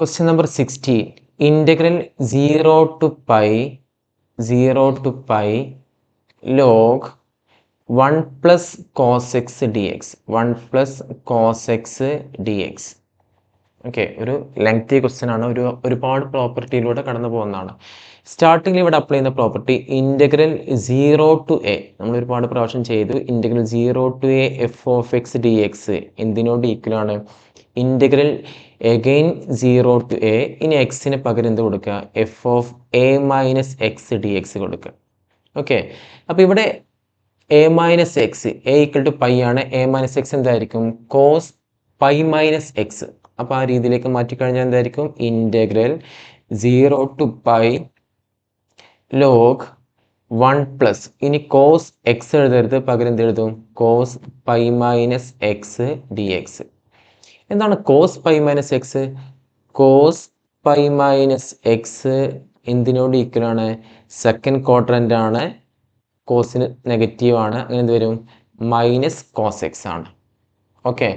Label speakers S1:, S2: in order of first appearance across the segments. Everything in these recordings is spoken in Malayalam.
S1: Question number 16. Integral 0 to pi log 1 plus cos x dx. 1 plus cos x dx. Okay, ഒരു ലെങ്തി ക്വസ്റ്റ്യൻ ആണ്. ഒരുപാട് പ്രോപ്പർട്ടിയിലൂടെ കടന്നു പോകുന്നതാണ്. സ്റ്റാർട്ടിങ്ങിൽ ഇവിടെ അപ്ലൈ ചെയ്യുന്ന പ്രോപ്പർട്ടി ഇൻ്റഗ്രൽ 0 ടു എ നമ്മൾ ഒരുപാട് പ്രാവശ്യം ചെയ്തു. Integral 0 to a f of x d x എന്തിനോട് ഈക്വലാണ്? Integral again 0 to a. ഇനി എക്സിന് പകരം എന്ത് കൊടുക്കുക? F of a minus x d x കൊടുക്കുക. ഓക്കെ, അപ്പോൾ ഇവിടെ a minus x, a equal to pi ആണ്. എ മൈനസ് എക്സ് എന്തായിരിക്കും? Cos pi minus x. അപ്പോൾ ആ രീതിയിലേക്ക് മാറ്റിക്കഴിഞ്ഞാൽ എന്തായിരിക്കും? Integral 0 to pi log 1 plus, ഇനി കോസ് എക്സ് എഴുതരുത്, പകരം എന്ത് എഴുതും? Cos pi minus x d x. എന്താണ് cos pi minus x? Cos pi minus x എന്തിനോട് ഈക്വലാണ്? സെക്കൻഡ് ക്വാഡ്രൻ്റ് ആണ്. കോസിന് നെഗറ്റീവ് ആണ്. അങ്ങനെ എന്ത് വരും? മൈനസ് കോസ് എക്സ് ആണ്. ഓക്കെ,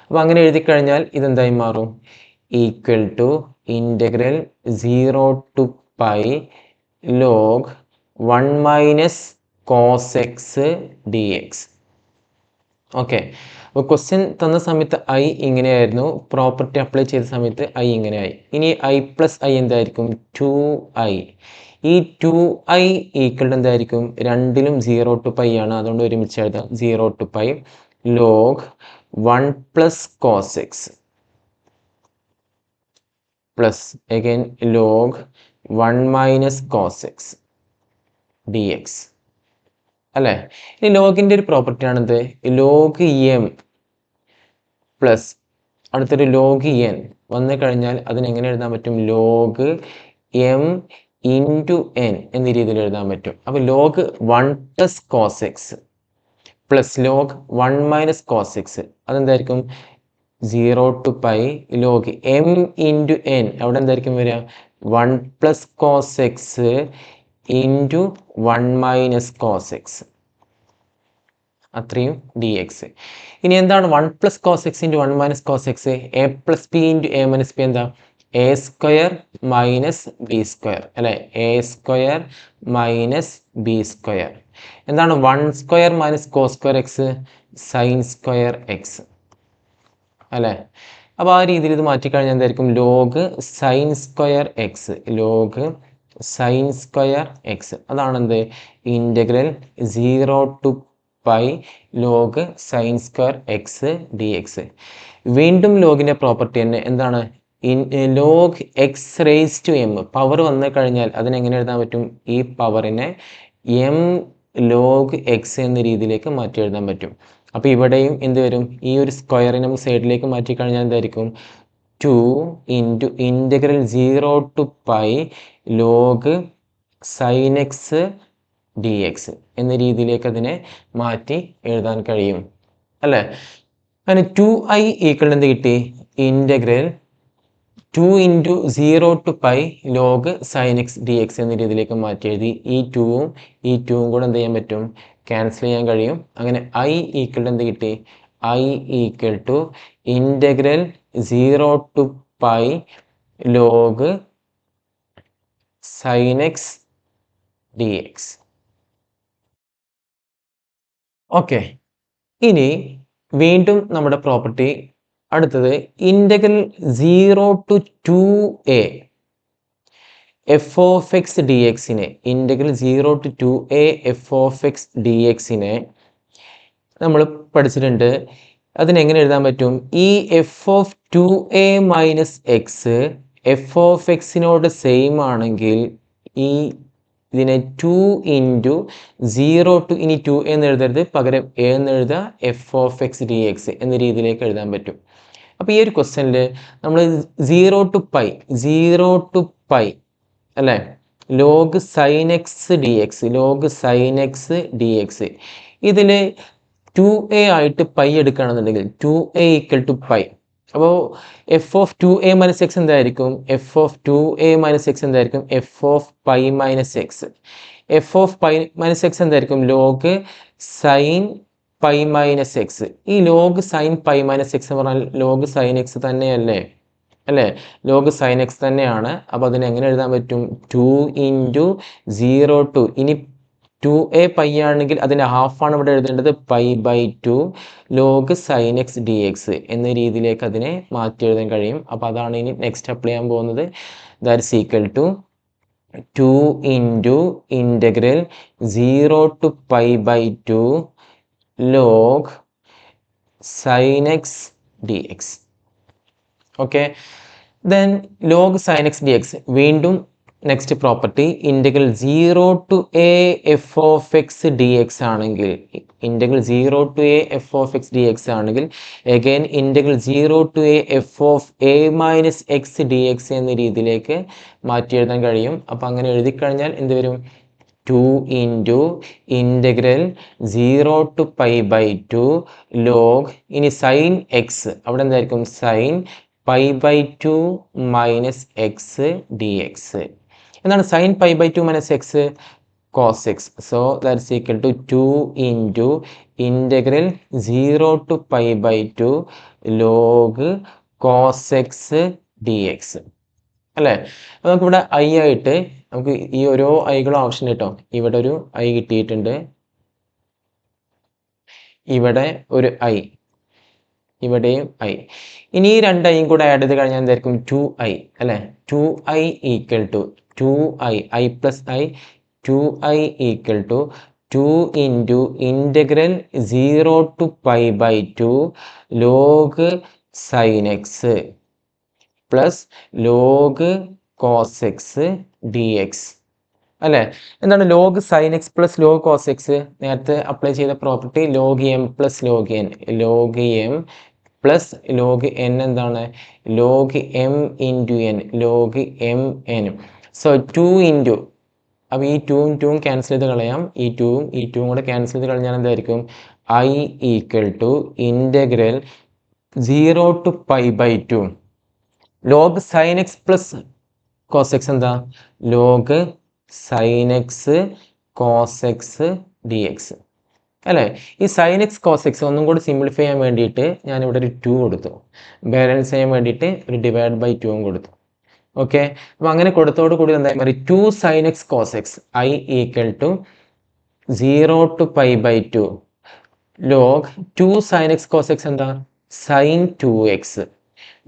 S1: അപ്പോൾ അങ്ങനെ എഴുതി കഴിഞ്ഞാൽ ഇതെന്തായി മാറും? Equal to integral 0 to pi log 1 minus cos x d x. Okay, അപ്പോൾ ക്വസ്റ്റ്യൻ തന്ന സമയത്ത് ഐ ഇങ്ങനെയായിരുന്നു, പ്രോപ്പർട്ടി അപ്ലൈ ചെയ്ത സമയത്ത് ഐ ഇങ്ങനെയായി. ഇനി ഐ പ്ലസ് ഐ എന്തായിരിക്കും? 2i. ഈ 2i ഈക്വൽ എന്തായിരിക്കും? രണ്ടിലും 0 ടു പൈ ആണ്, അതുകൊണ്ട് ഒരുമിച്ച് എഴുതാം. 0 to pi log 1 plus cos x plus again log 1 minus cos x d x അല്ലേ? ഈ ലോഗിൻ്റെ ഒരു പ്രോപ്പർട്ടി ആണിത്. ലോഗ് എം പ്ലസ് അടുത്തൊരു ലോഗ് എൻ വന്നു കഴിഞ്ഞാൽ അതിനെങ്ങനെ എഴുതാൻ പറ്റും? ലോഗ് എം ഇൻറ്റു എൻ എന്ന രീതിയിൽ എഴുതാൻ പറ്റും. അപ്പോൾ log 1 plus cos x plus log 1 minus cos x അതെന്തായിരിക്കും? 0 to pi log m into n, അവിടെ എന്തായിരിക്കും വരിക? 1 plus cos x into 1 minus cos x, അത്രയും ഡി എക്സ്. ഇനി എന്താണ് 1 plus cos x into 1 minus cos x? A plus b into a minus b എന്താ? A square minus b square അല്ലേ? A square minus b square. എന്താണ് 1 square minus cos square x? Sine square x അല്ലേ? അപ്പോൾ ആ രീതിയിൽ ഇത് മാറ്റിക്കഴിഞ്ഞാൽ എന്തായിരിക്കും? Log sine square x, log sine square x. അതാണെന്ത്? Integral 0 to pi log sine square x d x. വീണ്ടും ലോഗിൻ്റെ പ്രോപ്പർട്ടി തന്നെ എന്താണ്? Log x raise to m, power വന്നു കഴിഞ്ഞാൽ അതിനെങ്ങനെ എഴുതാൻ പറ്റും? ഈ പവറിനെ എം ലോഗ് എക്സ് എന്ന രീതിയിലേക്ക് മാറ്റി എഴുതാൻ പറ്റും. അപ്പോൾ ഇവിടെയും എന്ത് വരും? ഈ ഒരു സ്ക്വയറിനെ നമുക്ക് സൈഡിലേക്ക് മാറ്റി കഴിഞ്ഞാൽ എന്തായിരിക്കും? 2 into integral 0 to pi log sine x d x എന്ന രീതിയിലേക്ക് അതിനെ മാറ്റി എഴുതാൻ കഴിയും അല്ലേ? അങ്ങനെ 2i ഈക്വൽ എന്ത് കിട്ടി? Integral 2 into 0 to pi log sine x d x എന്ന രീതിയിലേക്ക് മാറ്റി എഴുതി. ഈ 2ഉം കൂടെ എന്ത് ചെയ്യാൻ പറ്റും? ക്യാൻസൽ ചെയ്യാൻ കഴിയും. അങ്ങനെ ഐ ഈക്വൽ എന്ത് കിട്ടി? I equal to integral 0 to pi log sine x d x. Okay, ഇനി വീണ്ടും നമ്മുടെ പ്രോപ്പർട്ടി അടുത്തത് integral 0 to 2a f of x d എക്സിനെ, integral 0 to 2a f of x d എക്സിനെ നമ്മൾ പഠിച്ചിട്ടുണ്ട്. അതിനെങ്ങനെ എഴുതാൻ പറ്റും? ഈ f of 2a minus x f of എക്സിനോട് സെയിം ആണെങ്കിൽ ഈ ഇതിനെ 2 ഇൻറ്റു 0 ടു, ഇനി 2 എന്ന് എഴുതരുത്, പകരം എ എന്ന് എഴുതുക, F of x d x എന്ന രീതിയിലേക്ക് എഴുതാൻ പറ്റും. അപ്പോൾ ഈ ഒരു ക്വസ്റ്റ്യനിൽ നമ്മൾ 0 ടു പൈ അല്ലേ? Log sine x d x, log sine x d x. ഇതിൽ 2a ആയിട്ട് പൈ എടുക്കുകയാണെന്നുണ്ടെങ്കിൽ 2a ഈക്വൽ ടു പൈ. അപ്പോൾ f of 2a minus x എന്തായിരിക്കും? F of 2a minus x എന്തായിരിക്കും? F of pi minus x. F of pi minus x എന്തായിരിക്കും? Log sine pi minus x. ഈ log sine pi minus x എന്ന് പറഞ്ഞാൽ ലോഗ് സൈൻ എക്സ് തന്നെയല്ലേ? അല്ലേ? ലോഗ് സൈൻ എക്സ് തന്നെയാണ്. അപ്പോൾ അതിന് എങ്ങനെ എഴുതാൻ പറ്റും? 2 ഇൻറ്റു 0 ടു, ഇനി 2a പൈ ആണെങ്കിൽ അതിൻ്റെ ഹാഫാണ് ഇവിടെ എഴുതേണ്ടത്, π/2 log sine x d x എന്ന രീതിയിലേക്ക് അതിനെ മാറ്റി എഴുതാൻ കഴിയും. അപ്പോൾ അതാണ് ഇനി നെക്സ്റ്റ് അപ്ലൈ ചെയ്യാൻ പോകുന്നത്. That's equal to 2 into integral 0 to π/2 log sine x d x. Okay, then log sine x d x, വീണ്ടും next property integral 0 to a f of x d x ആണെങ്കിൽ, integral 0 to a f of x d x ആണെങ്കിൽ again integral 0 to a f of a minus x d x എന്ന രീതിയിലേക്ക് മാറ്റി എഴുതാൻ കഴിയും. അപ്പോൾ അങ്ങനെ എഴുതി കഴിഞ്ഞാൽ എന്ത് വരും? 2 ഇൻറ്റു ഇൻ്റഗ്രൽ 0 ടു π/2 ലോഗ്, ഇനി സൈൻ എക്സ് അവിടെ എന്തായിരിക്കും? Sine π/2 minus x d x. എന്താണ് sine π/2 minus x? Cos x. So that's equal to 2 into integral 0 to π/2 log cos x d x അല്ലേ? അപ്പോൾ നമുക്കിവിടെ ഐ ആയിട്ട് നമുക്ക് ഈ ഓരോ ഐകളും ഓപ്ഷൻ കിട്ടും. ഇവിടെ ഒരു ഐ കിട്ടിയിട്ടുണ്ട്, ഇവിടെ ഒരു ഐ, ഇവിടെയും ഐ. ഇനി ഈ രണ്ട് ഐയും കൂടെ ആഡ് ചെയ്ത് കഴിഞ്ഞാൽ എന്തായിരിക്കും? 2i അല്ലേ? 2i equal to 2i, I plus I, 2i equal to 2 into integral 0 to π/2 log sine x plus log cos x d x അല്ലേ? എന്താണ് log sine x plus log cos x? നേരത്തെ അപ്ലൈ ചെയ്ത property log m plus log n, log m plus log n എന്താണ്? Log m into n, log m n. So 2 into, അപ്പോൾ ഈ 2ഉം 2ഉം ക്യാൻസൽ ചെയ്ത് കളയാം, ഈ 2ഉം കൂടെ ക്യാൻസൽ ചെയ്ത് കളഞ്ഞാൽ എന്തായിരിക്കും? I equal to integral 0 to π/2 log sine x plus cos x എന്താ? Log sine x cos x d x അല്ലേ? ഈ സൈൻ എക്സ് കോസ് എക്സ് ഒന്നും കൂടി സിംപ്ലിഫൈ ചെയ്യാൻ വേണ്ടിയിട്ട് ഞാനിവിടെ ഒരു 2 കൊടുത്തു, ബാലൻസ് ചെയ്യാൻ വേണ്ടിയിട്ട് ഒരു /2 കൊടുത്തു. ഓക്കെ, അപ്പോൾ അങ്ങനെ കൊടുത്തോട് കൂടി എന്തായി മാറി? 2 sine x cos x, I equal to 0 to π/2 log 2 sine x cos x എന്താ? Sine 2x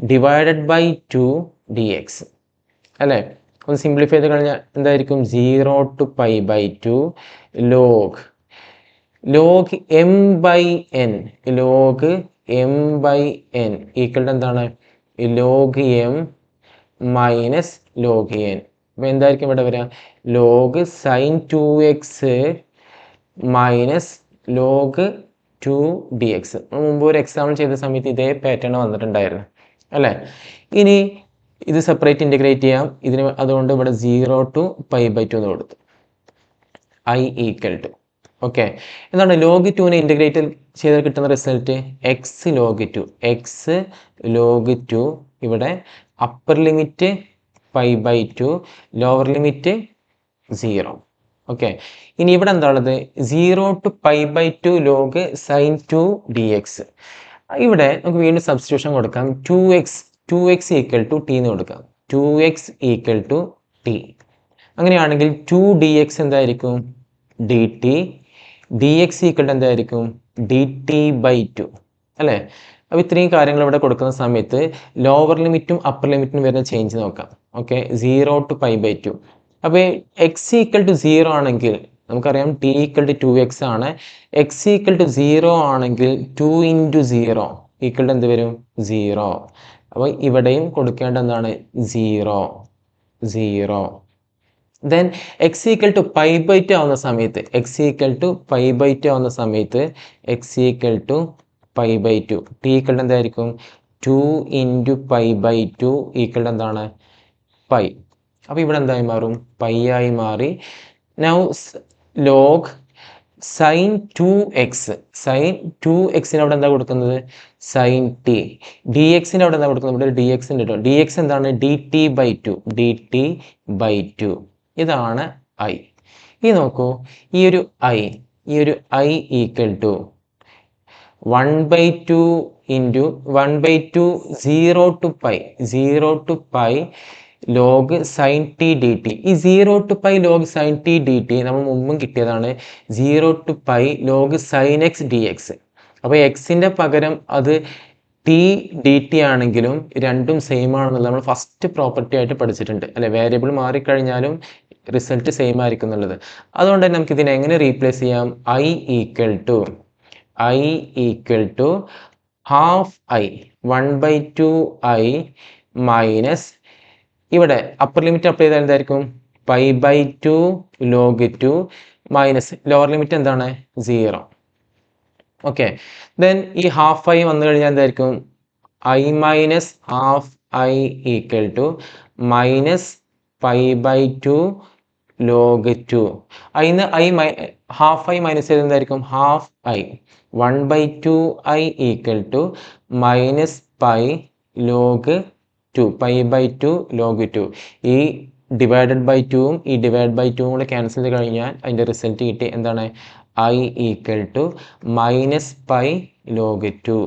S1: divided by 2 d x അല്ലേ? ഒന്ന് സിംപ്ലിഫൈ ചെയ്ത് കഴിഞ്ഞാൽ എന്തായിരിക്കും? 0 to π/2 log m by n, log m by n equal to എന്താണ്? Log m minus log n. അപ്പോൾ എന്തായിരിക്കും ഇവിടെ വരിക? Log sine 2x minus log 2 d x. മുമ്പ് ഒരു എക്സാമ്പിൾ ചെയ്ത സമയത്ത് ഇതേ പാറ്റേൺ വന്നിട്ടുണ്ടായിരുന്നു അല്ലേ? ഇനി ഇത് സെപ്പറേറ്റ് ഇൻറ്റഗ്രേറ്റ് ചെയ്യാം ഇതിന്, അതുകൊണ്ട് ഇവിടെ 0 ടു π/2 എന്ന് കൊടുത്തു, ഐ ഈക്വൽ ടു. ഓക്കെ, എന്താണ്? ലോഗ് 2നെ ഇൻറ്റഗ്രേറ്റ് ചെയ്താൽ കിട്ടുന്ന റിസൾട്ട് എക്സ് ലോഗ് 2, ഇവിടെ upper limit π/2, lower limit 0. Okay, ഇനി ഇവിടെ എന്താണുള്ളത്? 0 to π/2 log sine 2 d x. ഇവിടെ നമുക്ക് വീണ്ടും സബ്സ്റ്റിറ്റ്യൂഷൻ കൊടുക്കാം. 2x ഈക്വൽ ടു ടി എന്ന് കൊടുക്കാം, 2x ഈക്വൽ ടു ടി. അങ്ങനെയാണെങ്കിൽ 2 ഡി എക്സ് എന്തായിരിക്കും? D t. D x equal to എന്തായിരിക്കും? ഡി ടി ബൈ 2 അല്ലേ? അപ്പോൾ ഇത്രയും കാര്യങ്ങൾ ഇവിടെ കൊടുക്കുന്ന സമയത്ത് ലോവർ ലിമിറ്റും അപ്പർ ലിമിറ്റും വരുന്ന ചേഞ്ച് നോക്കാം. Okay, 0 to π/2. അപ്പോൾ എക്സ് ഈക്വൽ ടു 0 ആണെങ്കിൽ നമുക്കറിയാം ടി ഈക്വൽ ടു 2x ആണ്. എക്സ് ഈക്വൽ ടു 0 ആണെങ്കിൽ 2 ഇൻറ്റു 0 ഈക്വൽ ടു എന്ത് വരും? 0. അപ്പോൾ ഇവിടെയും കൊടുക്കേണ്ട എന്താണ്? 0. ദെൻ എക്സ് ഈക്വൽ ടു π/2 ആവുന്ന സമയത്ത്, എക്സ് ഈക്വൽ ടു π/2 ആവുന്ന സമയത്ത് x equal to π/2 t equal to എന്തായിരിക്കും? 2 ഇൻറ്റു π/2 ഈക്വൽ ടു എന്താണ്? പൈ. അപ്പോൾ ഇവിടെ എന്തായി മാറും? പൈ ആയി മാറി. Now log sine 2x, sine 2xന് അവിടെ എന്താ കൊടുക്കുന്നത്? Sine t. ഡി എക്സിന് അവിടെ എന്താ കൊടുക്കുന്നത്? ഇവിടെ ഡി എക്സ് ഉണ്ട് കേട്ടോ. ഡി എക്സ് എന്താണ്? D t by 2. ഇതാണ് ഐ. ഈ നോക്കൂ, ഈ ഒരു I equal to 1/2 into 1/2 0 to pi log sin t dt. ഈ 0 to pi log sin t dt നമ്മൾ മുമ്പും കിട്ടിയതാണ് 0 to pi log sin x dx. അപ്പോൾ എക്സിൻ്റെ പകരം അത് ടി ഡി ടി ആണെങ്കിലും രണ്ടും സെയിം ആണെന്നുള്ളത് നമ്മൾ ഫസ്റ്റ് പ്രോപ്പർട്ടി ആയിട്ട് പഠിച്ചിട്ടുണ്ട് അല്ലെ. വേരിയബിൾ മാറിക്കഴിഞ്ഞാലും റിസൾട്ട് സെയിം ആയിരിക്കും എന്നുള്ളത്. അതുകൊണ്ട് തന്നെ നമുക്ക് ഇതിനെ എങ്ങനെ റീപ്ലേസ് ചെയ്യാം? I equal to half I 1/2 I minus ഇവിടെ അപ്പർ ലിമിറ്റ് അപ്ലൈ ചെയ്താൽ എന്തായിരിക്കും? π/2 log 2 മൈനസ് ലോവർ ലിമിറ്റ് എന്താണ്? 0. ഓക്കെ, ദെൻ ഈ ഹാഫ് ഐ വന്നു കഴിഞ്ഞാൽ എന്തായിരിക്കും? I minus half I equal to minus π/2 log 2. അതിന് ഹാഫ് ഐ മൈനസ് ചെയ്ത് എന്തായിരിക്കും? Half I 1/2 I equal to minus pi log 2 π/2 log 2. ഈ ഡിവൈഡഡ് ബൈ 2ഉം ഈ ഡിവൈഡ് ബൈ 2ഉം കൂടെ ക്യാൻസൽ ചെയ്ത് കഴിഞ്ഞാൽ അതിൻ്റെ റിസൾട്ട് കിട്ടി എന്താണ്? I equal to minus pi log 2.